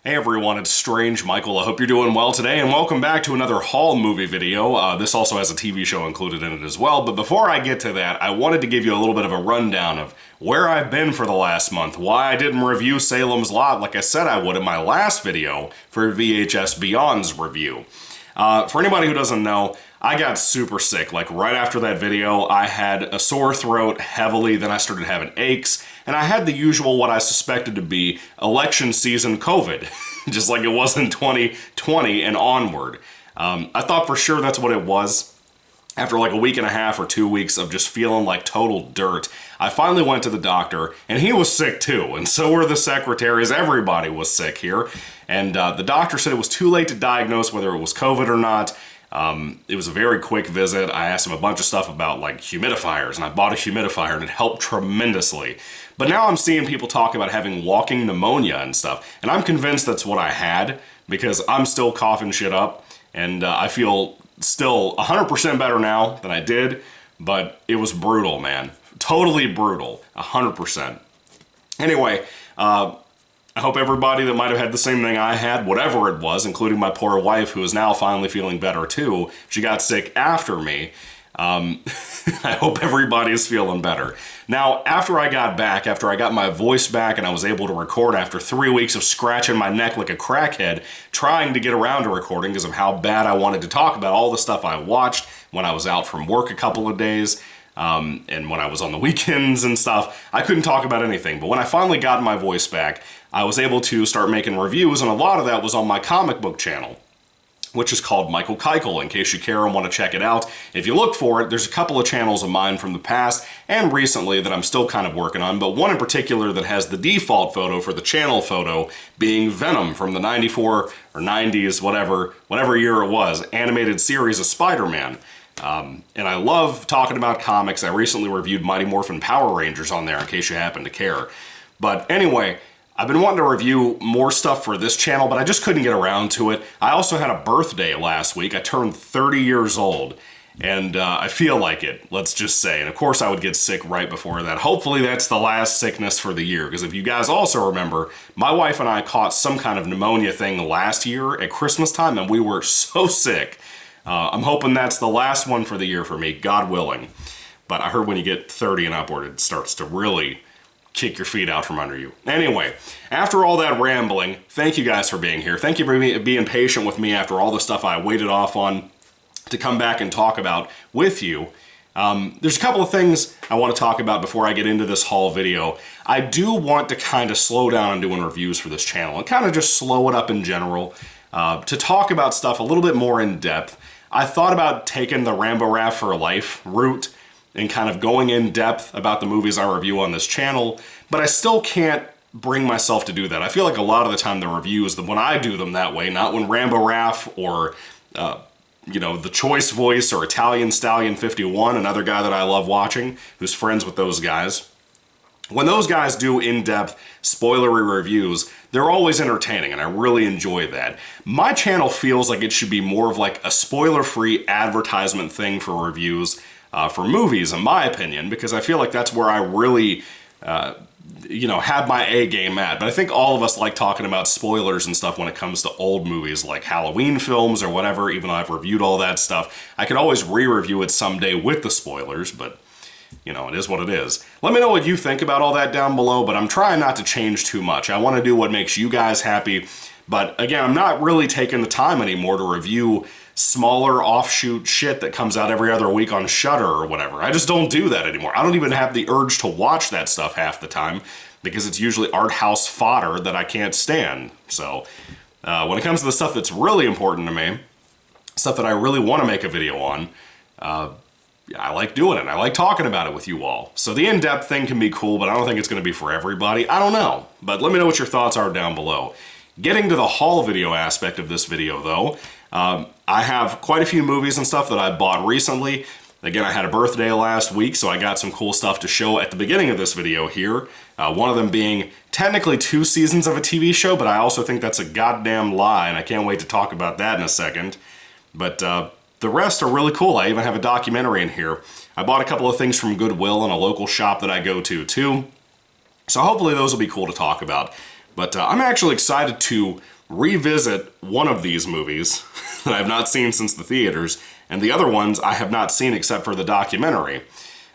Hey everyone, it's Strange Michael. I hope you're doing well today, and welcome back to another Haul movie video. This also has a TV show included in it as well, but before I get to that, I wanted to give you a little bit of a rundown of where I've been for the last month, why I didn't review Salem's Lot like I said I would in my last video for VHS Beyond's review. For anybody who doesn't know, I got super sick. Like right after that video, I had a sore throat heavily, then I started having aches, and I had the usual what I suspected to be election season COVID, just like it was in 2020 and onward. I thought for sure that's what it was. After like a week and a half or 2 weeks of just feeling like total dirt, I finally went to the doctor, and he was sick too, and so were the secretaries. Everybody was sick here, and the doctor said it was too late to diagnose whether it was COVID or not. It was a very quick visit. I asked him a bunch of stuff about like humidifiers, and I bought a humidifier, and it helped tremendously. But now I'm seeing people talk about having walking pneumonia and stuff, and I'm convinced that's what I had, because I'm still coughing shit up, and I feel still 100% better now than I did, but it was brutal, man. Totally brutal. 100%. Anyway, I hope everybody that might have had the same thing I had, whatever it was, including my poor wife, who is now finally feeling better too. She got sick after me. I hope everybody is feeling better. Now, after I got my voice back and I was able to record after 3 weeks of scratching my neck like a crackhead, trying to get around to recording because of how bad I wanted to talk about all the stuff I watched when I was out from work a couple of days, and when I was on the weekends and stuff, I couldn't talk about anything. But when I finally got my voice back, I was able to start making reviews, and a lot of that was on my comic book channel, which is called Michael Keikel, in case you care and want to check it out. If you look for it, there's a couple of channels of mine from the past and recently that I'm still kind of working on, but one in particular that has the default photo for the channel photo being Venom from the 94 or 90s, whatever year it was, animated series of Spider-Man. And I love talking about comics. I recently reviewed Mighty Morphin Power Rangers on there, in case you happen to care. But anyway, I've been wanting to review more stuff for this channel, but I just couldn't get around to it. I also had a birthday last week. I turned 30 years old, and I feel like it, let's just say. And of course I would get sick right before that. Hopefully that's the last sickness for the year, because if you guys also remember, my wife and I caught some kind of pneumonia thing last year at Christmas time, and we were so sick. I'm hoping that's the last one for the year for me, God willing. But I heard when you get 30 and upward, it starts to really kick your feet out from under you. Anyway, after all that rambling, thank you guys for being here. Thank you for being patient with me after all the stuff I waited off on to come back and talk about with you. There's a couple of things I want to talk about before I get into this haul video. I do want to kind of slow down on doing reviews for this channel and kind of just slow it up in general to talk about stuff a little bit more in depth. I thought about taking the Rambo Raff for Life route and kind of going in depth about the movies I review on this channel, but I still can't bring myself to do that. I feel like a lot of the time the reviews, when I do them that way, not when Rambo Raff or, The Choice Voice or Italian Stallion 51, another guy that I love watching, who's friends with those guys. When those guys do in-depth, spoilery reviews, they're always entertaining, and I really enjoy that. My channel feels like it should be more of like a spoiler-free advertisement thing for reviews, for movies, in my opinion, because I feel like that's where I really, have my A game at. But I think all of us like talking about spoilers and stuff when it comes to old movies like Halloween films or whatever, even though I've reviewed all that stuff. I could always re-review it someday with the spoilers, but it is what it is. Let me know what you think about all that down below, but I'm trying not to change too much. I want to do what makes you guys happy, but again, I'm not really taking the time anymore to review smaller offshoot shit that comes out every other week on Shudder or whatever. I just don't do that anymore. I don't even have the urge to watch that stuff half the time because it's usually art house fodder that I can't stand. So when it comes to the stuff that's really important to me, stuff that I really want to make a video on, I like doing it. I like talking about it with you all. So the in-depth thing can be cool, but I don't think it's going to be for everybody. I don't know. But let me know what your thoughts are down below. Getting to the haul video aspect of this video, though, I have quite a few movies and stuff that I bought recently. Again, I had a birthday last week, so I got some cool stuff to show at the beginning of this video here. One of them being technically 2 seasons of a TV show, but I also think that's a goddamn lie, and I can't wait to talk about that in a second. But the rest are really cool. I even have a documentary in here. I bought a couple of things from Goodwill and a local shop that I go to, too. So hopefully those will be cool to talk about. But I'm actually excited to revisit one of these movies that I've not seen since the theaters, and the other ones I have not seen except for the documentary.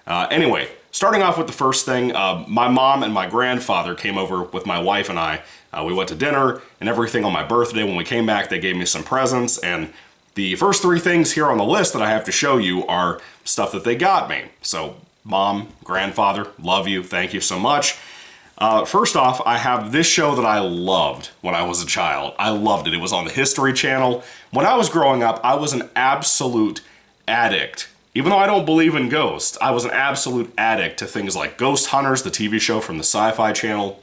Anyway, starting off with the first thing, my mom and my grandfather came over with my wife and I. We went to dinner and everything on my birthday. When we came back, they gave me some presents, and the first three things here on the list that I have to show you are stuff that they got me. So, Mom, grandfather, love you, thank you so much. First off, I have this show that I loved when I was a child. I loved it. It was on the History Channel. When I was growing up, I was an absolute addict. Even though I don't believe in ghosts, I was an absolute addict to things like Ghost Hunters, the TV show from the Sci-Fi Channel,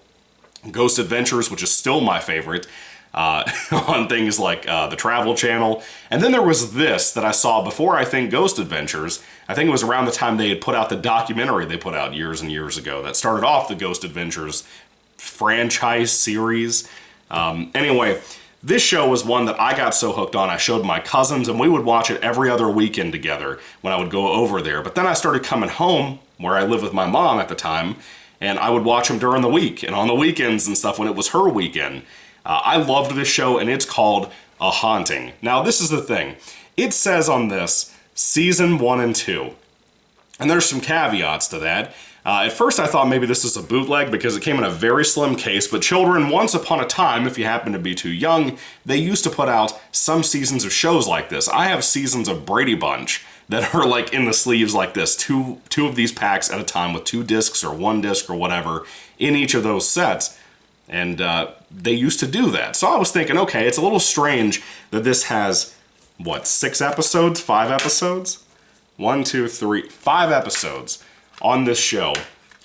Ghost Adventures, which is still my favorite, on things like the Travel Channel. And then there was this that I saw before, I think, Ghost Adventures. I think it was around the time they had put out the documentary they put out years and years ago that started off the Ghost Adventures franchise series. Anyway, this show was one that I got so hooked on, I showed my cousins, and we would watch it every other weekend together when I would go over there. But then I started coming home, where I lived with my mom at the time, and I would watch them during the week and on the weekends and stuff when it was her weekend. I loved this show, and it's called A Haunting. Now, this is the thing. It says on this, Season 1 and 2. And there's some caveats to that. At first I thought maybe this is a bootleg because it came in a very slim case, but children, once upon a time, if you happen to be too young, they used to put out some seasons of shows like this. I have seasons of Brady Bunch that are like in the sleeves like this, two of these packs at a time with 2 discs or 1 disc or whatever in each of those sets. And they used to do that. So I was thinking, okay, it's a little strange that this has, what, 6 episodes? 5 episodes? 1, 2, 3, 5 episodes on this show,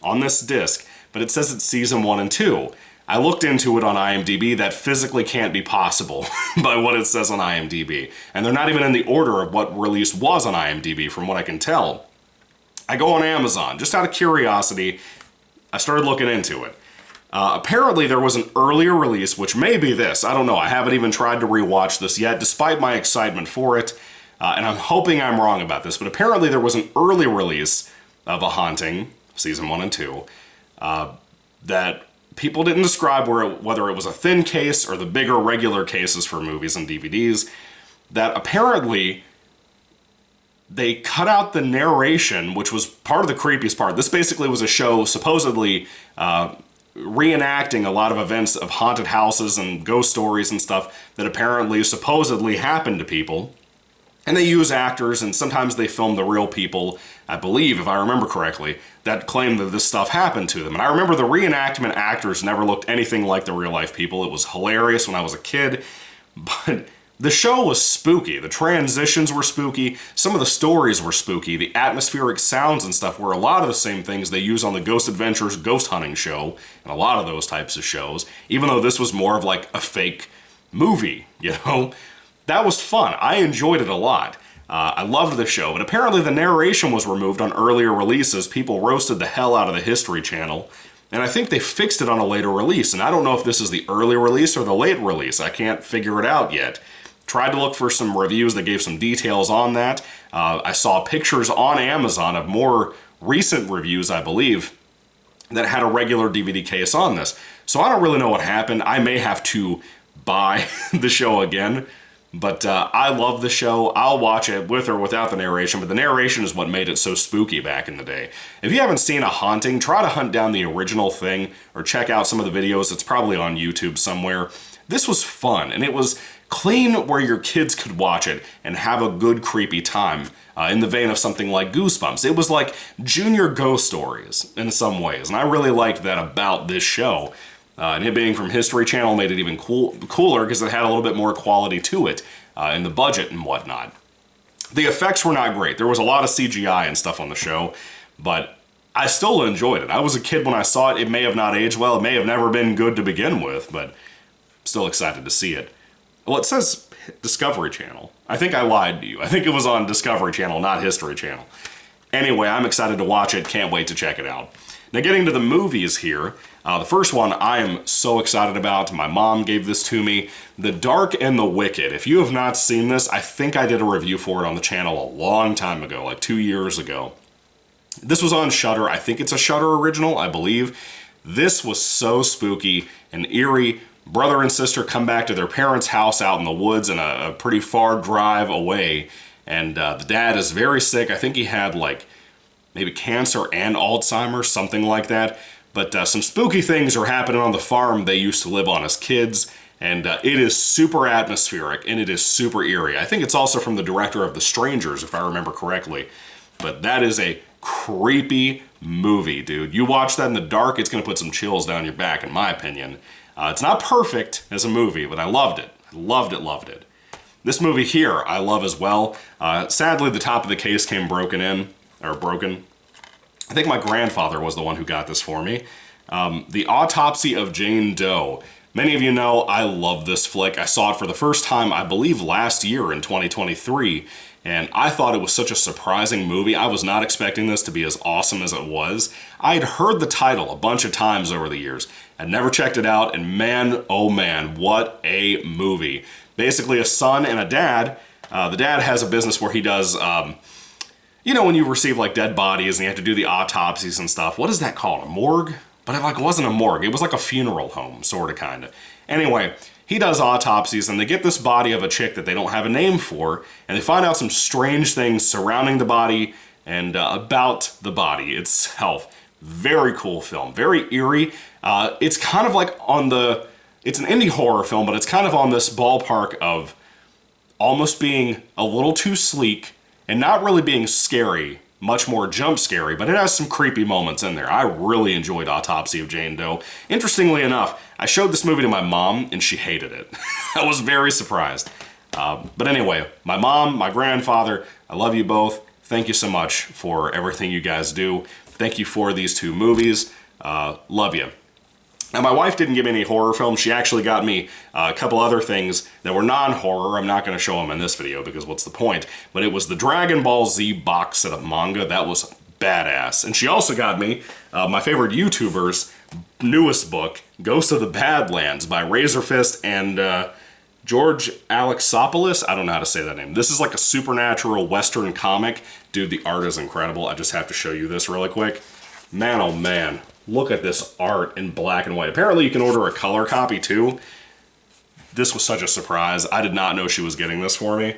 on this disc, but it says it's season 1 and 2. I looked into it on IMDb. That physically can't be possible by what it says on IMDb. And they're not even in the order of what release was on IMDb, from what I can tell. I go on Amazon, just out of curiosity, I started looking into it. Apparently there was an earlier release, which may be this, I don't know, I haven't even tried to rewatch this yet, despite my excitement for it, and I'm hoping I'm wrong about this, but apparently there was an early release of A Haunting, season 1 and 2, that people didn't describe whether it was a thin case or the bigger regular cases for movies and DVDs, that apparently they cut out the narration, which was part of the creepiest part. This basically was a show supposedly reenacting a lot of events of haunted houses and ghost stories and stuff that apparently supposedly happened to people. And they use actors, and sometimes they film the real people, I believe, if I remember correctly, that claim that this stuff happened to them. And I remember the reenactment actors never looked anything like the real-life people. It was hilarious when I was a kid, but the show was spooky. The transitions were spooky. Some of the stories were spooky. The atmospheric sounds and stuff were a lot of the same things they use on the Ghost Adventures ghost hunting show, and a lot of those types of shows, even though this was more of like a fake movie, you know? That was fun. I enjoyed it a lot. I loved the show, but apparently the narration was removed on earlier releases. People roasted the hell out of the History Channel, and I think they fixed it on a later release, and I don't know if this is the early release or the late release. I can't figure it out yet. Tried to look for some reviews that gave some details on that. I saw pictures on Amazon of more recent reviews, I believe, that had a regular DVD case on this. So I don't really know what happened. I may have to buy the show again. But I love the show. I'll watch it with or without the narration, but the narration is what made it so spooky back in the day. If you haven't seen A Haunting, try to hunt down the original thing or check out some of the videos. It's probably on YouTube somewhere. This was fun, and it was clean where your kids could watch it and have a good creepy time in the vein of something like Goosebumps. It was like Junior Ghost Stories in some ways, and I really liked that about this show. And it being from History Channel made it even cooler because it had a little bit more quality to it in the budget and whatnot. The effects were not great. There was a lot of CGI and stuff on the show, but I still enjoyed it. I was a kid when I saw it. It may have not aged well. It may have never been good to begin with, but still excited to see it. Well, it says Discovery Channel. I think I lied to you. I think it was on Discovery Channel, not History Channel. Anyway, I'm excited to watch it. Can't wait to check it out. Now, getting to the movies here, the first one I am so excited about. My mom gave this to me. The Dark and the Wicked. If you have not seen this, I think I did a review for it on the channel a long time ago, like 2 years ago. This was on Shudder. I think it's a Shudder original, I believe. This was so spooky and eerie. Brother and sister come back to their parents' house out in the woods and a pretty far drive away. And the dad is very sick. I think he had like maybe cancer and Alzheimer's, something like that. But some spooky things are happening on the farm they used to live on as kids. And it is super atmospheric and it is super eerie. I think it's also from the director of The Strangers, if I remember correctly. But that is a creepy movie, dude. You watch that in the dark, it's going to put some chills down your back, in my opinion. It's not perfect as a movie, but I loved it. Loved it, loved it. This movie here, I love as well. Sadly, the top of the case came broken. I think my grandfather was the one who got this for me. The Autopsy of Jane Doe. Many of you know I love this flick. I saw it for the first time, I believe, last year in 2023, and I thought it was such a surprising movie. I was not expecting this to be as awesome as it was. I had heard the title a bunch of times over the years. I'd never checked it out, and man, oh man, what a movie. Basically, a son and a dad. The dad has a business where he does, you know, when you receive like dead bodies and you have to do the autopsies and stuff. What is that called? A morgue? But it like wasn't a morgue. It was like a funeral home, sort of, kind of. Anyway, he does autopsies, and they get this body of a chick that they don't have a name for, and they find out some strange things surrounding the body and about the body itself. Very cool film, very eerie. It's kind of like on the, it's an indie horror film, but it's kind of on this ballpark of almost being a little too sleek and not really being scary, much more jump scary, but it has some creepy moments in there. I really enjoyed Autopsy of Jane Doe. Interestingly enough, I showed this movie to my mom and she hated it. I was very surprised. But anyway, my mom, my grandfather, I love you both. Thank you so much for everything you guys do. Thank you for these two movies. Love you. Now, my wife didn't give me any horror films. She actually got me a couple other things that were non-horror. I'm not going to show them in this video because what's the point? But it was the Dragon Ball Z box set of manga. That was badass. And she also got me my favorite YouTuber's newest book, Ghost of the Badlands by Razorfist and George Alexopoulos. I don't know how to say that name. This is like a supernatural Western comic. Dude, the art is incredible. I just have to show you this really quick. Man, oh man. Look at this art in black and white. Apparently you can order a color copy too. This was such a surprise. I did not know she was getting this for me.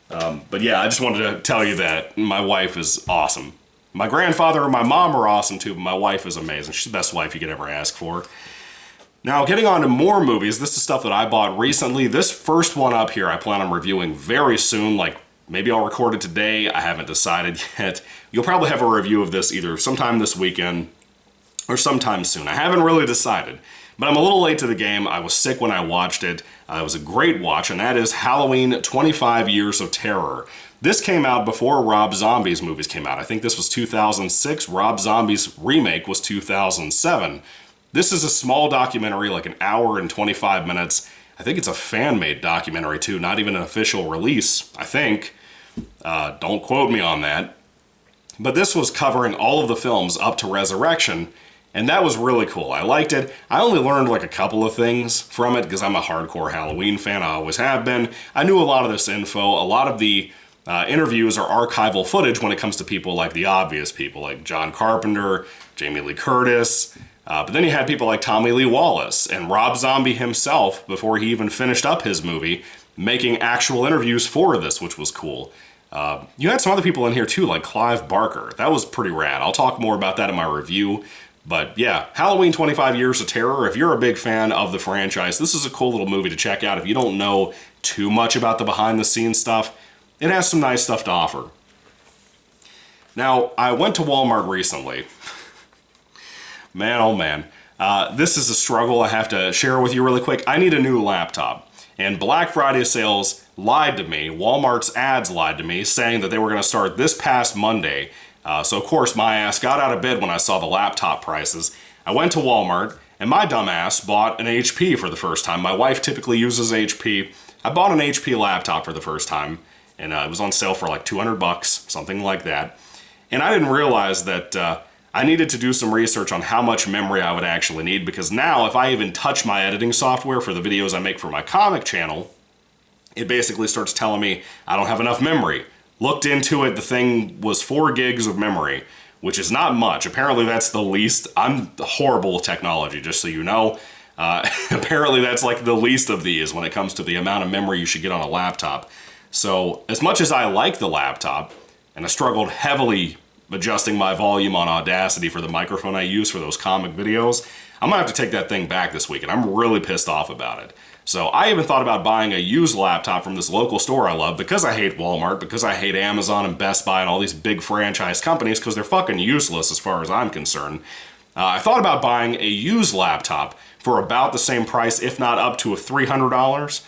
But yeah, I just wanted to tell you that my wife is awesome. My grandfather and my mom are awesome too, but my wife is amazing. She's the best wife you could ever ask for. Now, getting on to more movies, this is stuff that I bought recently. This first one up here I plan on reviewing very soon, like maybe I'll record it today. I haven't decided yet. You'll probably have a review of this either sometime this weekend or sometime soon. I haven't really decided, but I'm a little late to the game. I was sick when I watched it. It was a great watch, and that is Halloween 25 Years of Terror. This came out before Rob Zombie's movies came out. I think this was 2006. Rob Zombie's remake was 2007. This is a small documentary, like an hour and 25 minutes. I think it's a fan-made documentary too, not even an official release, I think. Don't quote me on that. But this was covering all of the films up to Resurrection, and that was really cool. I liked it. I only learned like a couple of things from it because I'm a hardcore Halloween fan. I always have been. I knew a lot of this info. A lot of the interviews are archival footage when it comes to people like the obvious people, like John Carpenter, Jamie Lee Curtis. But then you had people like Tommy Lee Wallace and Rob Zombie himself, before he even finished up his movie, making actual interviews for this, which was cool. You had some other people in here too, like Clive Barker. That was pretty rad. I'll talk more about that in my review. But yeah, Halloween 25 Years of Terror, if you're a big fan of the franchise, this is a cool little movie to check out. If you don't know too much about the behind-the-scenes stuff, it has some nice stuff to offer. Now, I went to Walmart recently. Man, oh man. This is a struggle I have to share with you really quick. I need a new laptop. And Black Friday sales lied to me. Walmart's ads lied to me, saying that they were going to start this past Monday. So of course my ass got out of bed when I saw the laptop prices. I went to Walmart, and my dumb ass bought an HP for the first time. My wife typically uses HP. I bought an HP laptop for the first time, and it was on sale for like 200 bucks, something like that. And I didn't realize that I needed to do some research on how much memory I would actually need, because now if I even touch my editing software for the videos I make for my comic channel, it basically starts telling me I don't have enough memory. Looked into it, the thing was 4 gigs of memory, which is not much. Apparently that's the least. I'm horrible with technology, just so you know. Apparently that's like the least of these when it comes to the amount of memory you should get on a laptop. So as much as I like the laptop, and I struggled heavily adjusting my volume on Audacity for the microphone I use for those comic videos, I'm gonna have to take that thing back this week, and I'm really pissed off about it. So I even thought about buying a used laptop from this local store I love because I hate Walmart, because I hate Amazon and Best Buy and all these big franchise companies because they're fucking useless as far as I'm concerned. I thought about buying a used laptop for about the same price, if not up to $300,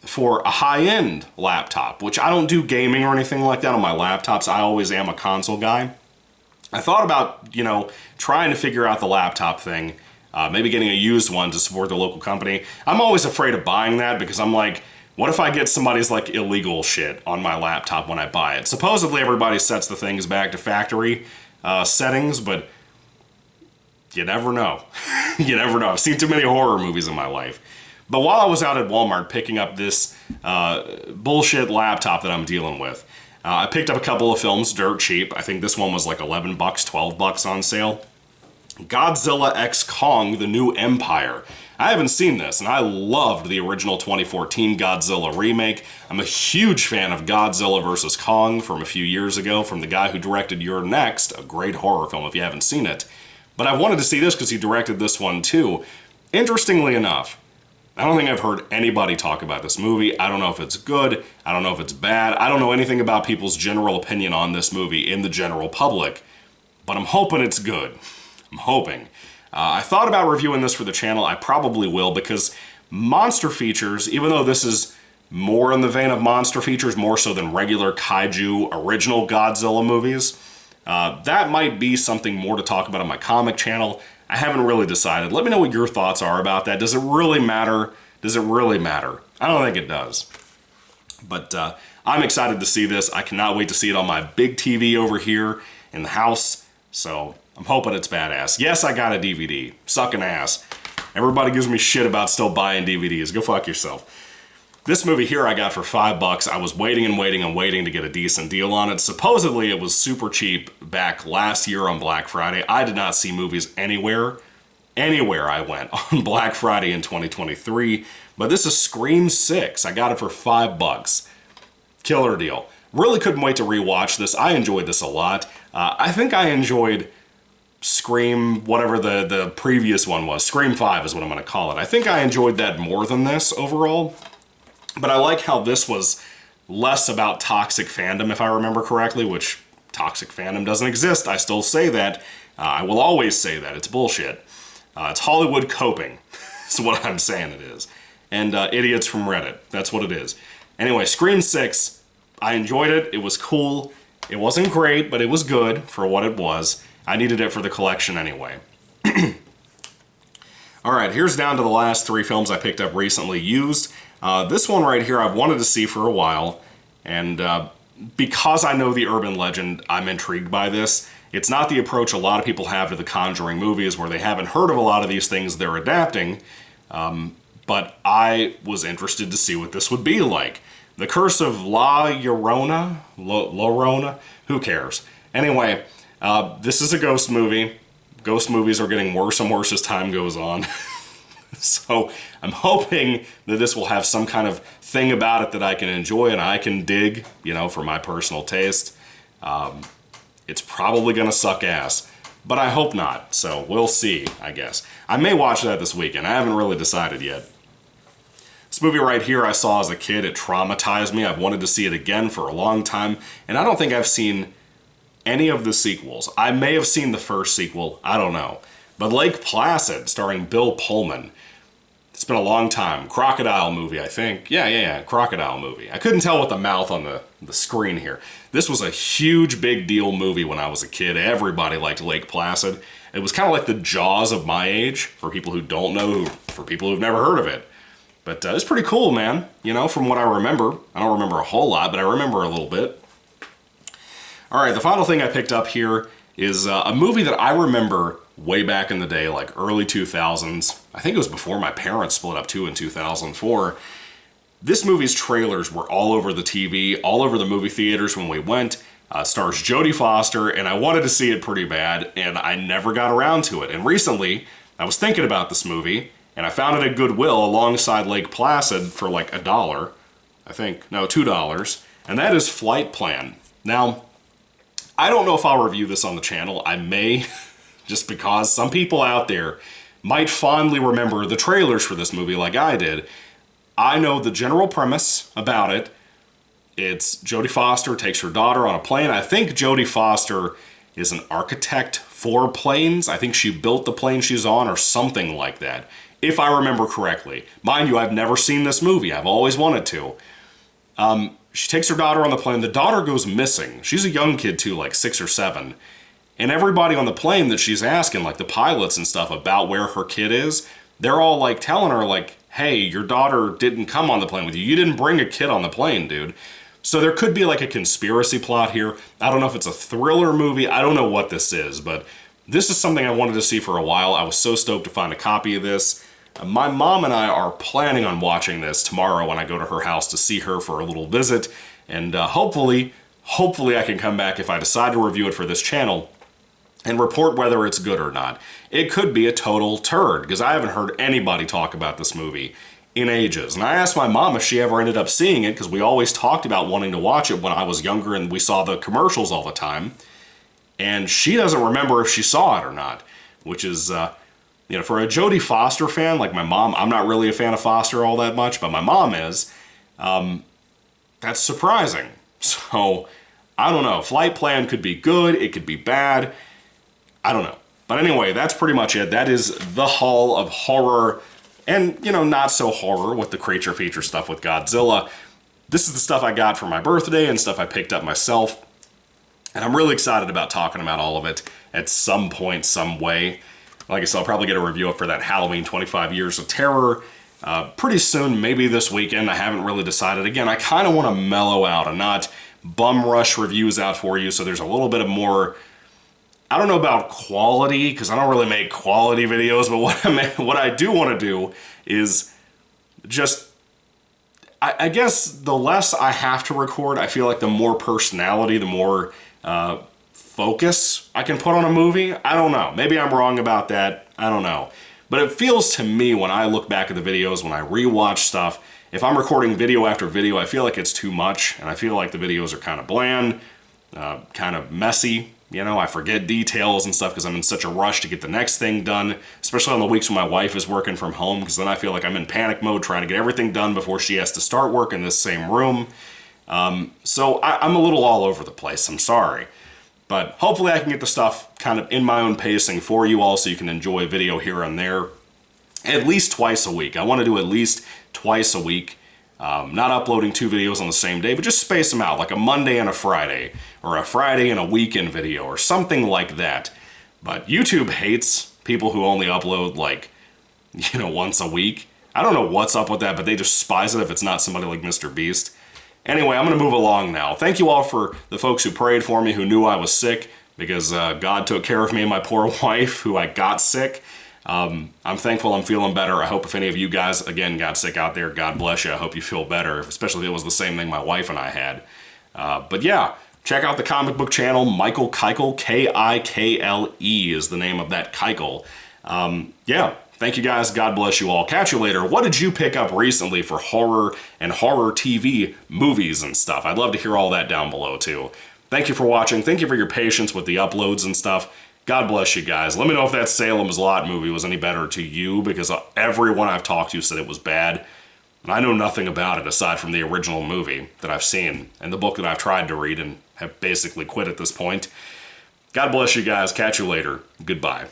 for a high-end laptop, which I don't do gaming or anything like that on my laptops. I always am a console guy. I thought about, trying to figure out the laptop thing, maybe getting a used one to support the local company. I'm always afraid of buying that because I'm like, what if I get somebody's like illegal shit on my laptop when I buy it? Supposedly everybody sets the things back to factory settings, but you never know. You never know. I've seen too many horror movies in my life. But while I was out at Walmart picking up this bullshit laptop that I'm dealing with, I picked up a couple of films dirt cheap. I think this one was like $11, $12 on sale. Godzilla x Kong: The New Empire. I haven't seen this, and I loved the original 2014 Godzilla remake. I'm a huge fan of Godzilla vs. Kong from a few years ago, from the guy who directed You're Next, a great horror film if you haven't seen it. But I wanted to see this because he directed this one too. Interestingly enough, I don't think I've heard anybody talk about this movie. I don't know if it's good. I don't know if it's bad. I don't know anything about people's general opinion on this movie in the general public, but I'm hoping it's good. I'm hoping. I thought about reviewing this for the channel. I probably will because monster features, even though this is more in the vein of monster features, more so than regular kaiju original Godzilla movies, that might be something more to talk about on my comic channel. I haven't really decided. Let me know what your thoughts are about that. Does it really matter? Does it really matter? I don't think it does. But I'm excited to see this. I cannot wait to see it on my big TV over here in the house. So I'm hoping it's badass. Yes, I got a DVD. Sucking ass. Everybody gives me shit about still buying DVDs. Go fuck yourself. This movie here I got for $5. I was waiting and waiting and waiting to get a decent deal on it. Supposedly it was super cheap back last year on Black Friday. I did not see movies anywhere I went on Black Friday in 2023. But this is Scream 6. I got it for $5. Killer deal. Really couldn't wait to rewatch this. I enjoyed this a lot. I think I enjoyed Scream, whatever the previous one was. Scream 5 is what I'm going to call it. I think I enjoyed that more than this overall. But I like how this was less about toxic fandom, if I remember correctly, which toxic fandom doesn't exist. I still say that. I will always say that. It's bullshit. It's Hollywood coping, is what I'm saying it is. And idiots from Reddit. That's what it is. Anyway, Scream 6, I enjoyed it. It was cool. It wasn't great, but it was good for what it was. I needed it for the collection anyway. Alright, here's down to the last 3 films I picked up recently used. This one right here I've wanted to see for a while, and because I know the urban legend, I'm intrigued by this. It's not the approach a lot of people have to the Conjuring movies where they haven't heard of a lot of these things they're adapting, but I was interested to see what this would be like. The Curse of La Llorona? Llorona? Who cares? Anyway, this is a ghost movie. Ghost movies are getting worse and worse as time goes on. So I'm hoping that this will have some kind of thing about it that I can enjoy and I can dig, for my personal taste. It's probably going to suck ass, but I hope not. So we'll see, I guess. I may watch that this weekend. I haven't really decided yet. This movie right here I saw as a kid. It traumatized me. I've wanted to see it again for a long time, and I don't think I've seen any of the sequels. I may have seen the first sequel. I don't know. But Lake Placid, starring Bill Pullman. It's been a long time. Crocodile movie, I think. Yeah, crocodile movie. I couldn't tell with the mouth on the screen here. This was a huge, big deal movie when I was a kid. Everybody liked Lake Placid. It was kind of like the Jaws of my age, for people who don't know, for people who've never heard of it. But it's pretty cool, man. From what I remember. I don't remember a whole lot, but I remember a little bit. Alright, the final thing I picked up here is a movie that I remember way back in the day, like early 2000s. I think it was before my parents split up too in 2004. This movie's trailers were all over the TV, all over the movie theaters when we went. Stars Jodie Foster, and I wanted to see it pretty bad, and I never got around to it. And recently, I was thinking about this movie, and I found it at Goodwill alongside Lake Placid for like $1, I think, no, $2, and that is Flight Plan. Now, I don't know if I'll review this on the channel. I may, just because some people out there might fondly remember the trailers for this movie like I did. I know the general premise about it. It's Jodie Foster takes her daughter on a plane. I think Jodie Foster is an architect for planes. I think she built the plane she's on or something like that, if I remember correctly. Mind you, I've never seen this movie. I've always wanted to. She takes her daughter on the plane. The daughter goes missing. She's a young kid too, like 6 or 7. And everybody on the plane that she's asking, like the pilots and stuff, about where her kid is, they're all like telling her like, hey, your daughter didn't come on the plane with you. You didn't bring a kid on the plane, dude. So there could be like a conspiracy plot here. I don't know if it's a thriller movie. I don't know what this is, but this is something I wanted to see for a while. I was so stoked to find a copy of this. My mom and I are planning on watching this tomorrow when I go to her house to see her for a little visit. And hopefully I can come back if I decide to review it for this channel and report whether it's good or not. It could be a total turd, because I haven't heard anybody talk about this movie in ages. And I asked my mom if she ever ended up seeing it, because we always talked about wanting to watch it when I was younger and we saw the commercials all the time. And she doesn't remember if she saw it or not, which is, you know, for a Jodie Foster fan, like my mom, I'm not really a fan of Foster all that much, but my mom is, that's surprising. So, I don't know. Flight Plan could be good, it could be bad, I don't know. But anyway, that's pretty much it. That is the haul of horror and, you know, not so horror with the creature feature stuff with Godzilla. This is the stuff I got for my birthday and stuff I picked up myself. And I'm really excited about talking about all of it at some point, some way. Like I said, I'll probably get a review up for that Halloween 25 Years of Terror pretty soon, maybe this weekend. I haven't really decided. Again, I kind of want to mellow out and not bum rush reviews out for you, so there's a little bit of more, I don't know about quality, because I don't really make quality videos, but what I do want to do is just, I guess the less I have to record, I feel like the more personality, the more focus I can put on a movie. I don't know. Maybe I'm wrong about that. I don't know. But it feels to me when I look back at the videos, when I rewatch stuff, if I'm recording video after video, I feel like it's too much, and I feel like the videos are kind of bland, kind of messy. You know, I forget details and stuff because I'm in such a rush to get the next thing done, especially on the weeks when my wife is working from home, because then I feel like I'm in panic mode trying to get everything done before she has to start work in this same room. So I'm a little all over the place. I'm sorry. But hopefully I can get the stuff kind of in my own pacing for you all so you can enjoy video here and there at least twice a week. I want to do at least twice a week. Not uploading 2 videos on the same day, but just space them out, like a Monday and a Friday, or a Friday and a weekend video, or something like that. But YouTube hates people who only upload, like, you know, once a week. I don't know what's up with that, but they despise it if it's not somebody like Mr. Beast. Anyway, I'm going to move along now. Thank you all for the folks who prayed for me, who knew I was sick, because God took care of me and my poor wife, who I got sick. I'm thankful I'm feeling better. I hope if any of you guys, again, got sick out there, God bless you. I hope you feel better, especially if it was the same thing my wife and I had. But yeah, check out the comic book channel, Michael Keikel, K-I-K-L-E is the name of that Keikel. Yeah, thank you guys. God bless you all. Catch you later. What did you pick up recently for horror and horror TV movies and stuff? I'd love to hear all that down below too. Thank you for watching. Thank you for your patience with the uploads and stuff. God bless you guys. Let me know if that Salem's Lot movie was any better to you, because everyone I've talked to said it was bad. And I know nothing about it aside from the original movie that I've seen and the book that I've tried to read and have basically quit at this point. God bless you guys. Catch you later. Goodbye.